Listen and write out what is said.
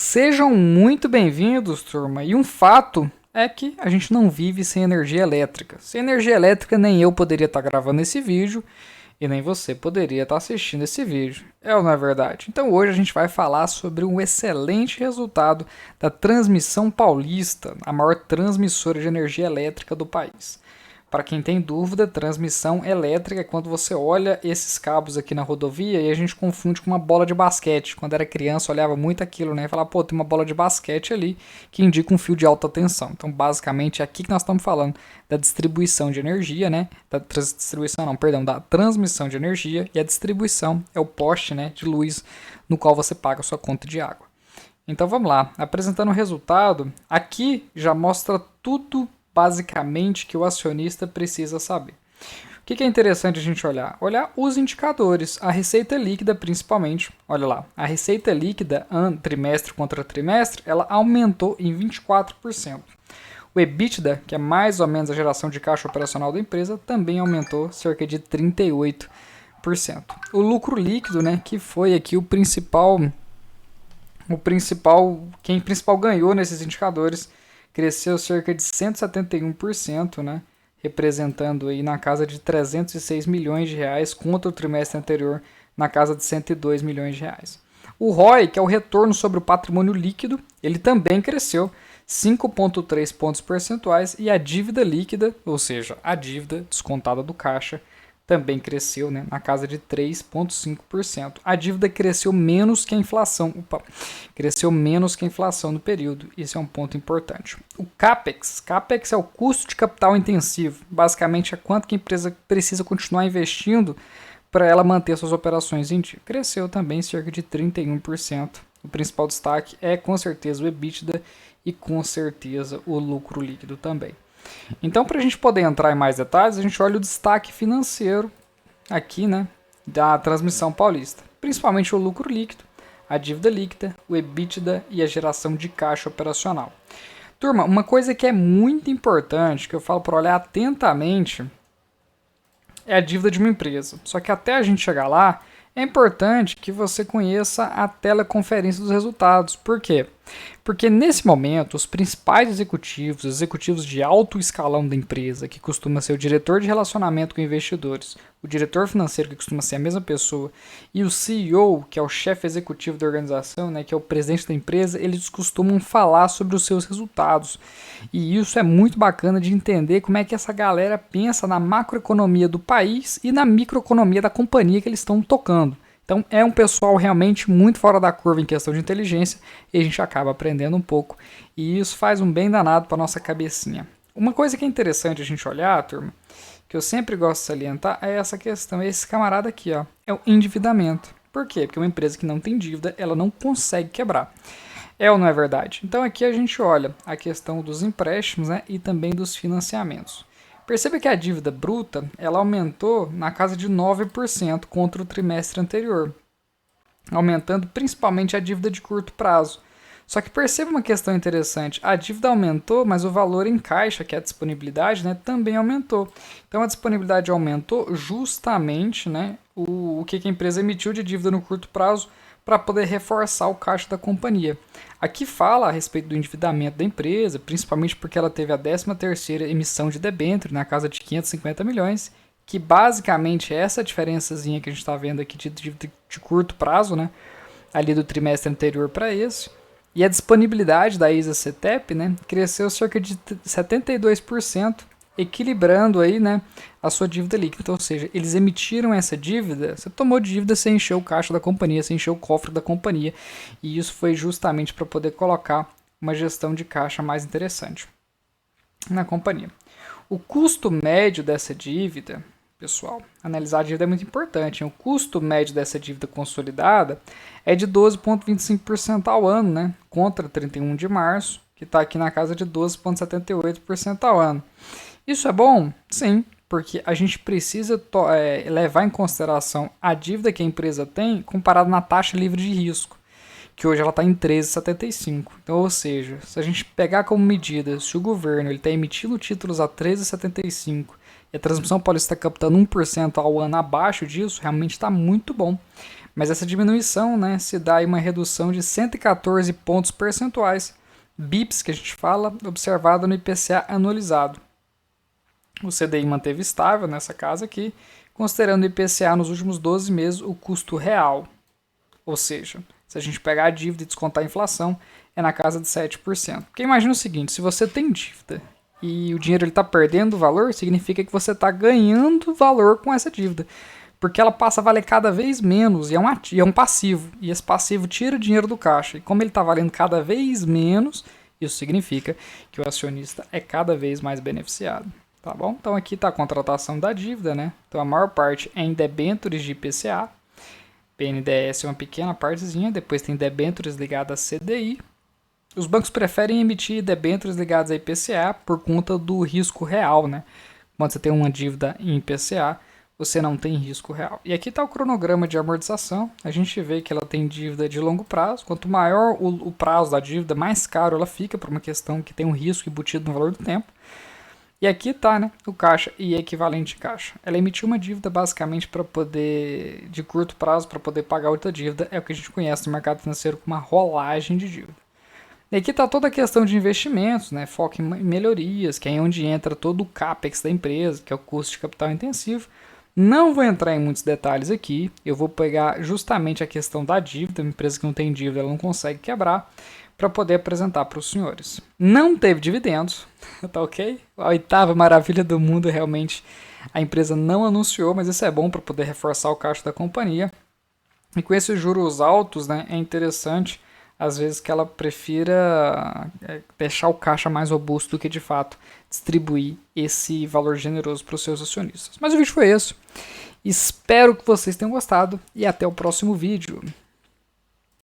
Sejam muito bem-vindos, turma. E um fato é que a gente não vive sem energia elétrica. Sem energia elétrica, nem eu poderia estar gravando esse vídeo e nem você poderia estar assistindo esse vídeo. É ou não é verdade? Então hoje a gente vai falar sobre um excelente resultado da Transmissão Paulista, a maior transmissora de energia elétrica do país. Para quem tem dúvida, transmissão elétrica é quando você olha esses cabos aqui na rodovia e a gente confunde com uma bola de basquete. Quando era criança, olhava muito aquilo, né? E falava, pô, tem uma bola de basquete ali que indica um fio de alta tensão. Então, basicamente, é aqui que nós estamos falando da distribuição de energia, né? Da transmissão de energia, e a distribuição é o poste, né, de luz no qual você paga a sua conta de água. Então, vamos lá. Apresentando o resultado, aqui já mostra tudo basicamente que o acionista precisa saber. O que é interessante a gente olhar? Olhar os indicadores, a receita líquida principalmente. Olha lá, a receita líquida trimestre contra trimestre, ela aumentou em 24%. O EBITDA, que é mais ou menos a geração de caixa operacional da empresa, também aumentou cerca de 38%. O lucro líquido, né, que foi aqui quem principal ganhou nesses indicadores, cresceu cerca de 171%, né, representando aí na casa de 306 milhões de reais contra o trimestre anterior na casa de 102 milhões de reais. O ROI, que é o retorno sobre o patrimônio líquido, ele também cresceu 5,3 pontos percentuais e a dívida líquida, ou seja, a dívida descontada do caixa, também cresceu, né, na casa de 3,5%. A dívida cresceu menos que a inflação. Cresceu menos que a inflação no período. Isso é um ponto importante. O CAPEX. CAPEX é o custo de capital intensivo. Basicamente, é quanto que a empresa precisa continuar investindo para ela manter suas operações em dia. Cresceu também cerca de 31%. O principal destaque é, com certeza, o EBITDA e, com certeza, o lucro líquido também. Então, para a gente poder entrar em mais detalhes, a gente olha o destaque financeiro aqui, né, da Transmissão Paulista. Principalmente o lucro líquido, a dívida líquida, o EBITDA e a geração de caixa operacional. Turma, uma coisa que é muito importante, que eu falo para olhar atentamente, é a dívida de uma empresa. Só que até a gente chegar lá, é importante que você conheça a teleconferência dos resultados. Por quê? Porque nesse momento, os principais executivos de alto escalão da empresa, que costuma ser o diretor de relacionamento com investidores, o diretor financeiro, que costuma ser a mesma pessoa, e o CEO, que é o chefe executivo da organização, né, que é o presidente da empresa, eles costumam falar sobre os seus resultados. E isso é muito bacana de entender como é que essa galera pensa na macroeconomia do país e na microeconomia da companhia que eles estão tocando. Então é um pessoal realmente muito fora da curva em questão de inteligência e a gente acaba aprendendo um pouco. E isso faz um bem danado para nossa cabecinha. Uma coisa que é interessante a gente olhar, turma, que eu sempre gosto de salientar, é essa questão, é esse camarada aqui, ó, é o endividamento. Por quê? Porque uma empresa que não tem dívida, ela não consegue quebrar. É ou não é verdade? Então aqui a gente olha a questão dos empréstimos, né, e também dos financiamentos. Perceba que a dívida bruta ela aumentou na casa de 9% contra o trimestre anterior, aumentando principalmente a dívida de curto prazo. Só que perceba uma questão interessante, a dívida aumentou, mas o valor em caixa, que é a disponibilidade, né, também aumentou. Então a disponibilidade aumentou justamente, né, o que a empresa emitiu de dívida no curto prazo para poder reforçar o caixa da companhia. Aqui fala a respeito do endividamento da empresa, principalmente porque ela teve a 13ª emissão de debênture na casa de 550 milhões, que basicamente é essa diferençazinha que a gente está vendo aqui de dívida de curto prazo, né, ali do trimestre anterior para esse. E a disponibilidade da ISA-CTEP, né, cresceu cerca de 72%, equilibrando aí, né, a sua dívida líquida. Então, ou seja, eles emitiram essa dívida, você tomou dívida, você encheu o caixa da companhia, você encheu o cofre da companhia, e isso foi justamente para poder colocar uma gestão de caixa mais interessante na companhia. O custo médio dessa dívida, pessoal, analisar a dívida é muito importante, hein? O custo médio dessa dívida consolidada é de 12,25% ao ano, né, contra 31 de março, que está aqui na casa de 12,78% ao ano. Isso é bom? Sim, porque a gente precisa levar em consideração a dívida que a empresa tem comparado na taxa livre de risco, que hoje ela está em 13,75. Então, ou seja, se a gente pegar como medida, se o governo está emitindo títulos a 13,75 e a Transmissão Paulista está captando 1% ao ano abaixo disso, realmente está muito bom. Mas essa diminuição, né, se dá em uma redução de 114 pontos percentuais, bips que a gente fala, observada no IPCA anualizado. O CDI manteve estável nessa casa aqui, considerando o IPCA nos últimos 12 meses o custo real. Ou seja, se a gente pegar a dívida e descontar a inflação, é na casa de 7%. Porque imagina o seguinte, se você tem dívida e o dinheiro está perdendo valor, significa que você está ganhando valor com essa dívida. Porque ela passa a valer cada vez menos e é um passivo. E esse passivo tira dinheiro do caixa. E como ele está valendo cada vez menos, isso significa que o acionista é cada vez mais beneficiado. Tá bom? Então aqui está a contratação da dívida, né? Então a maior parte é em debêntures de IPCA. BNDES é uma pequena partezinha, depois tem debêntures ligadas a CDI. Os bancos preferem emitir debêntures ligadas a IPCA por conta do risco real, né? Quando você tem uma dívida em IPCA, você não tem risco real. E aqui está o cronograma de amortização. A gente vê que ela tem dívida de longo prazo. Quanto maior o prazo da dívida, mais caro ela fica, por uma questão que tem um risco embutido no valor do tempo. E aqui está, né, o caixa e equivalente caixa. Ela emitiu uma dívida basicamente para poder, de curto prazo, para poder pagar outra dívida. É o que a gente conhece no mercado financeiro como uma rolagem de dívida. E aqui está toda a questão de investimentos, né, foco em melhorias, que é onde entra todo o CAPEX da empresa, que é o custo de capital intensivo. Não vou entrar em muitos detalhes aqui, eu vou pegar justamente a questão da dívida, uma empresa que não tem dívida ela não consegue quebrar, para poder apresentar para os senhores. Não teve dividendos, tá ok? A oitava maravilha do mundo, realmente a empresa não anunciou, mas isso é bom para poder reforçar o caixa da companhia. E com esses juros altos, né, é interessante às vezes que ela prefira deixar o caixa mais robusto do que de fato distribuir esse valor generoso para os seus acionistas. Mas o vídeo foi esse. Espero que vocês tenham gostado e até o próximo vídeo.